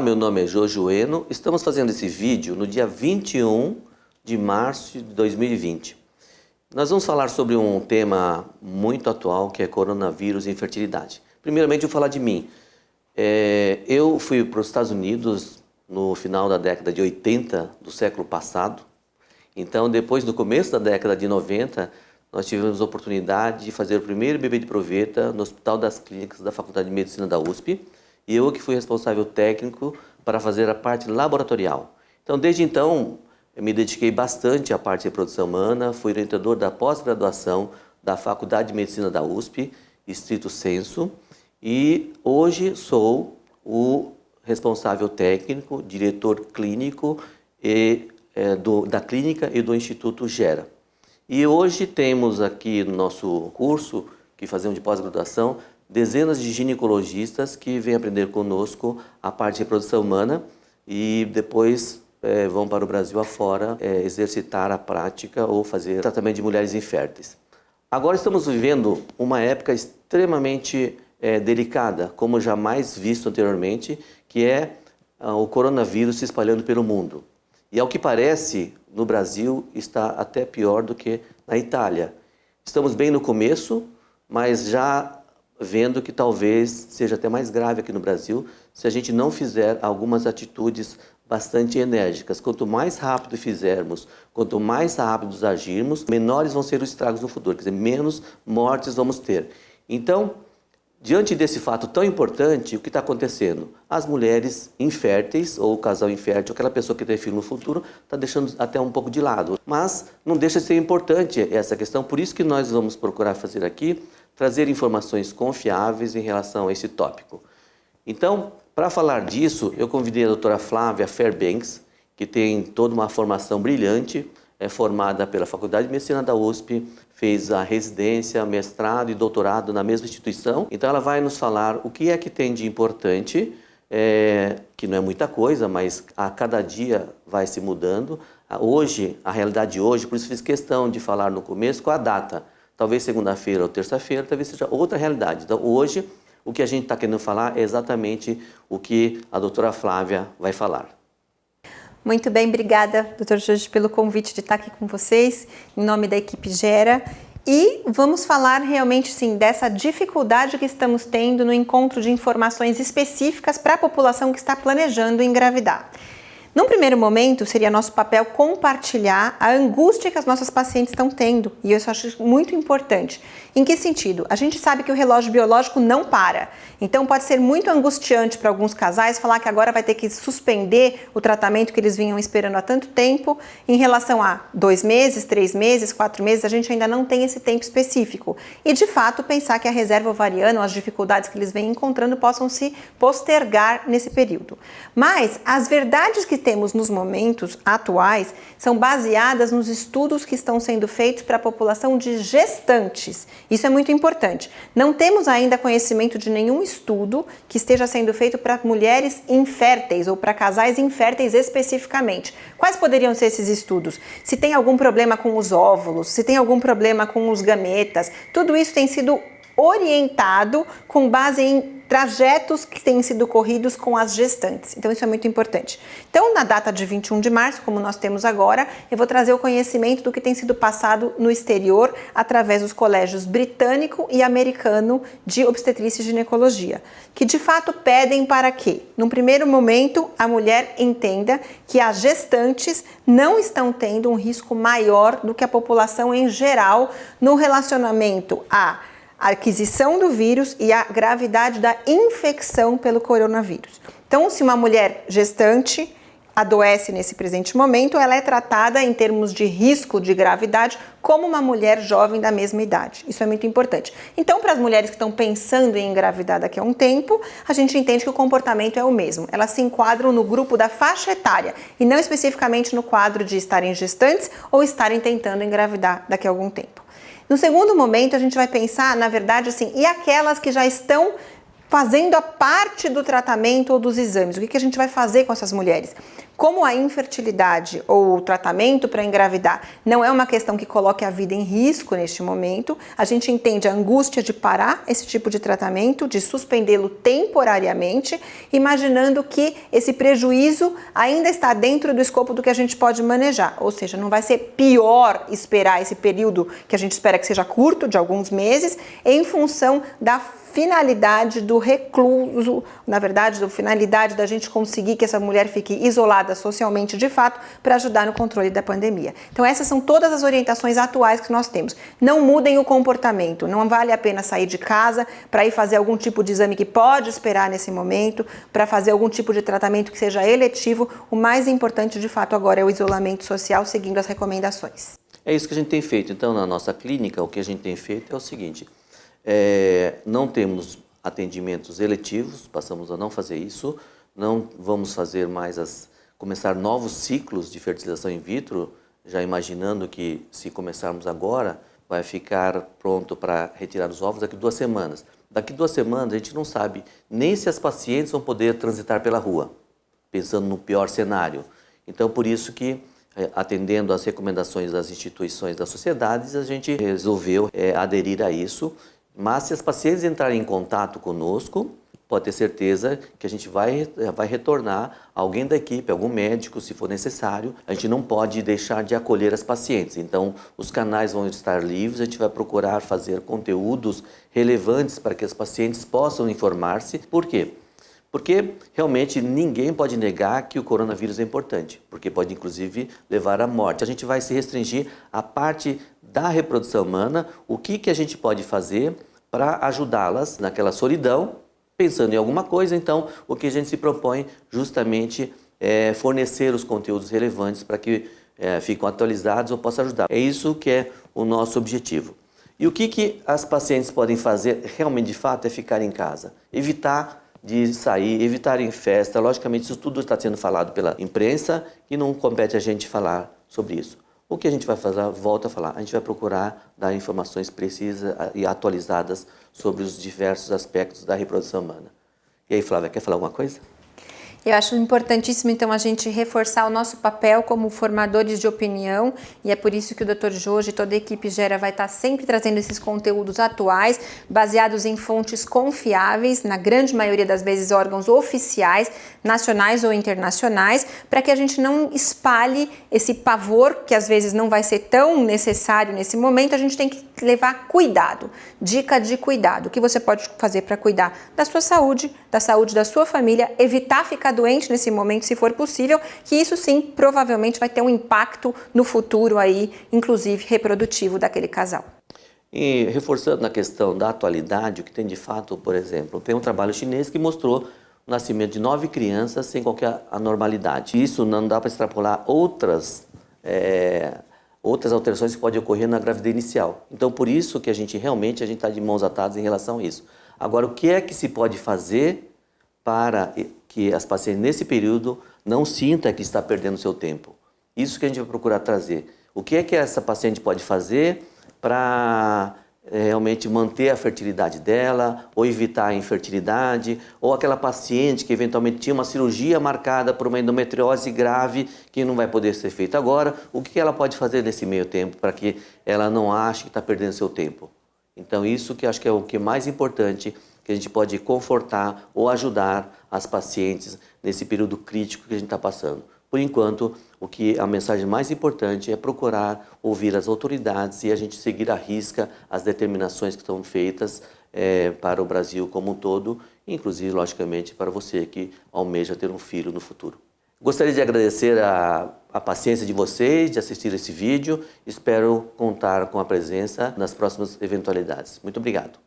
meu nome é Josueno. Estamos fazendo esse vídeo no dia 21 de março de 2020. Nós vamos falar sobre um tema muito atual, que é coronavírus e infertilidade. Primeiramente, eu vou falar de mim. Eu fui para os Estados Unidos no final da década de 80 do século passado. Então, depois do começo da década de 90, nós tivemos a oportunidade de fazer o primeiro bebê de proveta no Hospital das Clínicas da Faculdade de Medicina da USP. E eu que fui responsável técnico para fazer a parte laboratorial. Então, desde então, eu me dediquei bastante à parte de reprodução humana, fui orientador da pós-graduação da Faculdade de Medicina da USP, estrito sensu, e hoje sou o responsável técnico, diretor clínico da clínica e do Instituto Gera. E hoje temos aqui no nosso curso, que fazemos de pós-graduação, dezenas de ginecologistas que vêm aprender conosco a parte de reprodução humana e depois vão para o Brasil afora exercitar a prática ou fazer tratamento de mulheres inférteis. Agora estamos vivendo uma época extremamente delicada, como jamais visto anteriormente, que é o coronavírus se espalhando pelo mundo. E ao que parece, no Brasil está até pior do que na Itália. Estamos bem no começo, mas já vendo que talvez seja até mais grave aqui no Brasil se a gente não fizer algumas atitudes bastante enérgicas. Quanto mais rápido fizermos, quanto mais rápido agirmos, menores vão ser os estragos no futuro, quer dizer, menos mortes vamos ter. Então, diante desse fato tão importante, o que está acontecendo? As mulheres inférteis, ou o casal infértil, aquela pessoa que tem filho no futuro, está deixando até um pouco de lado. Mas não deixa de ser importante essa questão, por isso que nós vamos procurar fazer aqui, trazer informações confiáveis em relação a esse tópico. Então, para falar disso, eu convidei a doutora Flávia Fairbanks, que tem toda uma formação brilhante, é formada pela Faculdade de Medicina da USP, fez a residência, mestrado e doutorado na mesma instituição. Então ela vai nos falar o que é que tem de importante, que não é muita coisa, mas a cada dia vai se mudando. Hoje, a realidade de hoje, por isso fiz questão de falar no começo com a data. Talvez segunda-feira ou terça-feira, talvez seja outra realidade. Então hoje, o que a gente está querendo falar é exatamente o que a doutora Flávia vai falar. Muito bem, obrigada, doutor Jorge, pelo convite de estar aqui com vocês, em nome da equipe Gera. E vamos falar realmente, sim, dessa dificuldade que estamos tendo no encontro de informações específicas para a população que está planejando engravidar. Num primeiro momento, seria nosso papel compartilhar a angústia que as nossas pacientes estão tendo. E isso eu acho muito importante. Em que sentido? A gente sabe que o relógio biológico não para. Então pode ser muito angustiante para alguns casais falar que agora vai ter que suspender o tratamento que eles vinham esperando há tanto tempo. Em relação a 2 meses, 3 meses, 4 meses, a gente ainda não tem esse tempo específico. E de fato pensar que a reserva ovariana ou as dificuldades que eles vêm encontrando possam se postergar nesse período. Mas as verdades que temos nos momentos atuais são baseadas nos estudos que estão sendo feitos para a população de gestantes. Isso é muito importante. Não temos ainda conhecimento de nenhum estudo que esteja sendo feito para mulheres inférteis ou para casais inférteis especificamente. Quais poderiam ser esses estudos? Se tem algum problema com os óvulos, se tem algum problema com os gametas, tudo isso tem sido orientado com base em trajetos que têm sido corridos com as gestantes. Então isso é muito importante. Então na data de 21 de março, como nós temos agora, eu vou trazer o conhecimento do que tem sido passado no exterior através dos colégios britânico e americano de obstetrícia e ginecologia, que de fato pedem para que, num primeiro momento, a mulher entenda que as gestantes não estão tendo um risco maior do que a população em geral no relacionamento a aquisição do vírus e a gravidade da infecção pelo coronavírus. Então, se uma mulher gestante adoece nesse presente momento, ela é tratada em termos de risco de gravidade como uma mulher jovem da mesma idade. Isso é muito importante. Então, para as mulheres que estão pensando em engravidar daqui a um tempo, a gente entende que o comportamento é o mesmo. Elas se enquadram no grupo da faixa etária e não especificamente no quadro de estarem gestantes ou estarem tentando engravidar daqui a algum tempo. No segundo momento, a gente vai pensar, na verdade, assim, e aquelas que já estão fazendo a parte do tratamento ou dos exames? O que a gente vai fazer com essas mulheres? Como a infertilidade ou o tratamento para engravidar não é uma questão que coloque a vida em risco neste momento, a gente entende a angústia de parar esse tipo de tratamento, de suspendê-lo temporariamente, imaginando que esse prejuízo ainda está dentro do escopo do que a gente pode manejar, ou seja, não vai ser pior esperar esse período que a gente espera que seja curto, de alguns meses, em função da finalidade do recluso, na verdade, da finalidade da gente conseguir que essa mulher fique isolada socialmente de fato para ajudar no controle da pandemia. Então essas são todas as orientações atuais que nós temos. Não mudem o comportamento, não vale a pena sair de casa para ir fazer algum tipo de exame que pode esperar nesse momento, para fazer algum tipo de tratamento que seja eletivo. O mais importante de fato agora é o isolamento social, seguindo as recomendações. É isso que a gente tem feito. Então, na nossa clínica, o que a gente tem feito é o seguinte: não temos atendimentos eletivos, passamos a não fazer isso, não vamos fazer mais começar novos ciclos de fertilização in vitro, já imaginando que se começarmos agora, vai ficar pronto para retirar os ovos daqui 2 semanas. Daqui 2 semanas a gente não sabe nem se as pacientes vão poder transitar pela rua, pensando no pior cenário. Então, por isso que, atendendo às recomendações das instituições das sociedades, a gente resolveu aderir a isso. Mas se as pacientes entrarem em contato conosco, pode ter certeza que a gente vai retornar alguém da equipe, algum médico, se for necessário. A gente não pode deixar de acolher as pacientes. Então, os canais vão estar livres, a gente vai procurar fazer conteúdos relevantes para que as pacientes possam informar-se. Por quê? Porque realmente ninguém pode negar que o coronavírus é importante, porque pode inclusive levar à morte. A gente vai se restringir à parte da reprodução humana, o que a gente pode fazer para ajudá-las naquela solidão, pensando em alguma coisa. Então, o que a gente se propõe justamente é fornecer os conteúdos relevantes para que fiquem atualizados ou possam ajudar. É isso que é o nosso objetivo. E o que as pacientes podem fazer realmente de fato é ficar em casa, evitar de sair, evitar em festa. Logicamente, isso tudo está sendo falado pela imprensa e não compete a gente falar sobre isso. O que a gente vai fazer, volto a falar, a gente vai procurar dar informações precisas e atualizadas sobre os diversos aspectos da reprodução humana. E aí, Flávia, quer falar alguma coisa? Eu acho importantíssimo, então, a gente reforçar o nosso papel como formadores de opinião, e é por isso que o Dr. Jorge e toda a equipe Gera vai estar sempre trazendo esses conteúdos atuais, baseados em fontes confiáveis, na grande maioria das vezes órgãos oficiais, nacionais ou internacionais, para que a gente não espalhe esse pavor, que às vezes não vai ser tão necessário nesse momento. A gente tem que levar cuidado, dica de cuidado. O que você pode fazer para cuidar da sua saúde da sua família, evitar ficar doente nesse momento, se for possível, que isso sim provavelmente vai ter um impacto no futuro aí, inclusive reprodutivo daquele casal. E reforçando na questão da atualidade, o que tem de fato, por exemplo, tem um trabalho chinês que mostrou o nascimento de 9 crianças sem qualquer anormalidade. Isso não dá para extrapolar outras alterações que podem ocorrer na gravidez inicial. Então, por isso que a gente está de mãos atadas em relação a isso. Agora, o que é que se pode fazer para que as pacientes, nesse período, não sintam que está perdendo seu tempo? Isso que a gente vai procurar trazer. O que é que essa paciente pode fazer para realmente manter a fertilidade dela, ou evitar a infertilidade, ou aquela paciente que eventualmente tinha uma cirurgia marcada por uma endometriose grave que não vai poder ser feita agora, o que ela pode fazer nesse meio tempo para que ela não ache que está perdendo seu tempo? Então isso que eu acho que é o que é mais importante, que a gente pode confortar ou ajudar as pacientes nesse período crítico que a gente está passando. Por enquanto, a mensagem mais importante é procurar ouvir as autoridades e a gente seguir à risca as determinações que estão feitas para o Brasil como um todo, inclusive, logicamente, para você que almeja ter um filho no futuro. Gostaria de agradecer a paciência de vocês, de assistir esse vídeo. Espero contar com a presença nas próximas eventualidades. Muito obrigado.